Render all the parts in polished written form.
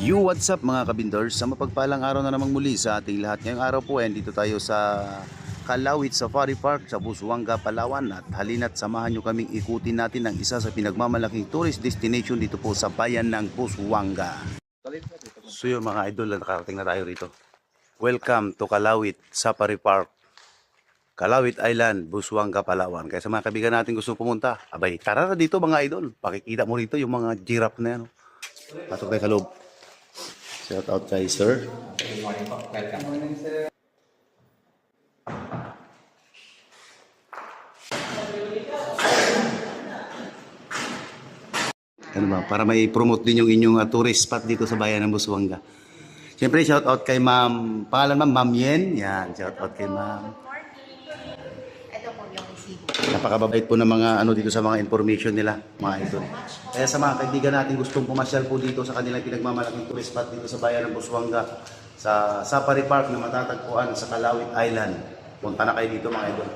What's up mga kabindors? Sa mapagpalang araw na namang muli sa ating lahat. Ngayong araw po ay dito tayo sa Calawit Safari Park sa Busuanga, Palawan. At halina't samahan nyo kaming ikutin natin ang isa sa pinagmamalaking tourist destination dito po sa bayan ng Busuanga. So yun mga idol, nakarating na tayo rito. Welcome to Calawit Safari Park, Calawit Island, Busuanga, Palawan. Kaya sa mga kaibigan natin gusto pumunta, abay, tara na dito mga idol. Pakikita mo rito yung mga giraffe na yan. Pasok tayo sa loob. Shout out kay sir. Good morning po. Welcome. Good morning, sir. Ano ba? Para may promote din yung inyong tourist spot dito sa bayan ng Busuanga. Siyempre, shout out kay ma'am. Pangalan ma'am Yen. Yan, shout out kay ma'am. Ito po yung resibo. Napakababait po ng mga ano dito sa mga information nila, mga idol. Kaya sa mga kaibigan natin gustong pumasyal po dito sa kanilang pinagmamalaking tourist spot dito sa bayan ng Busuanga, sa Safari Park na matatagpuan sa Calawit Island. Punta na kayo dito mga idol.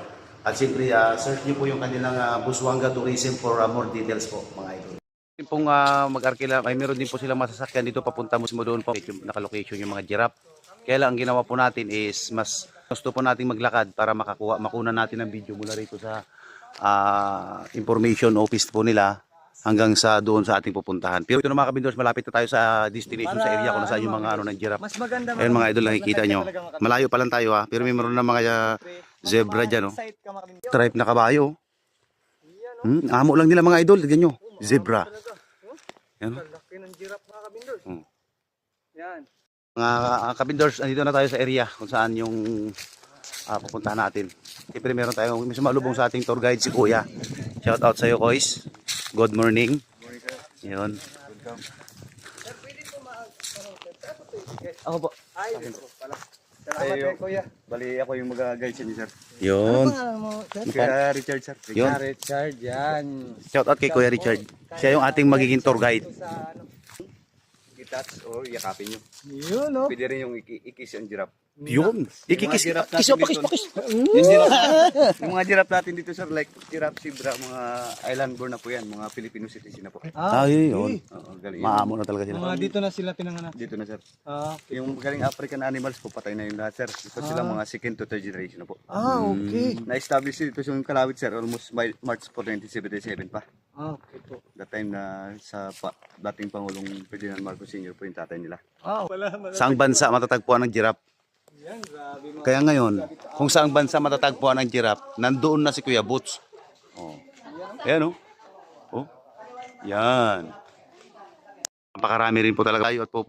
At siyempre, search niyo po yung kanilang Busuanga Tourism for more details po mga idol. Yung pong mag-arkila, ay meron din po silang masasakyan dito papunta mo doon po. Naka-location yung mga giraffe. Kaya lang ang ginawa po natin is mas gusto po nating maglakad para makuna natin ang video mula rito sa information office po nila hanggang sa doon sa ating pupuntahan. Pero ito na mga kabindors, malapit na tayo sa destination sa area kung nasaan yung mga ano ng giraffe. Mas maganda. Ayun mga idol, nakikita nyo. Malayo pa lang tayo ha, pero may meron na mga zebra dyan. Oh. Stripe na kabayo. Amo lang nila mga idol, tignan nyo. Zebra. Yan. Laki ng giraffe mga kabindors. Yan. Mga kabindors, andito na tayo sa area kung saan yung pupuntahan natin. Siyempre meron tayong sumalubong sa ating tour guide si Kuya. Shout out sa iyo, Kois. Good morning. Yun. Ako po. Ay, pala. Salamat kay Kuya. Bali ako yung mag-guide sa inyo, sir. Yun. Kuya Richard, sir. Yun. Richard, yan. Shout out kay Kuya Richard. Siya yung ating magiging tour guide. Touch or yakapin nyo. Yun, no? Pwede rin yung ikis yung giraffe. Yun. Ikikis. Kiso, pakis. Yung mga giraffe natin dito, sir, like giraffe, zebra, mga island born na po yan, mga Filipino citizen na po. Ay, yun. Oo, galing. Maamo na talaga sila. Mga dito na sila pinanganak. Dito na, sir. Okay. Yung galing African animals po, patay na yung lahat, sir. Ito sila mga second to third generation na po. Okay. Na-establish dito yung Calawit, sir, almost by March 4, 1977 pa. Okay po. That time na sa dating Pangulong Ferdinand Marcos Sr. po yung tatay nila. Saang bansa matatagpuan ng giraffe? Kaya ngayon, kung saang bansa matatagpuan ng giraffe, nandoon na si Kuya Boots. Oh. Ayan oh. Oh. Yan. Napakarami rin po talaga tayo at po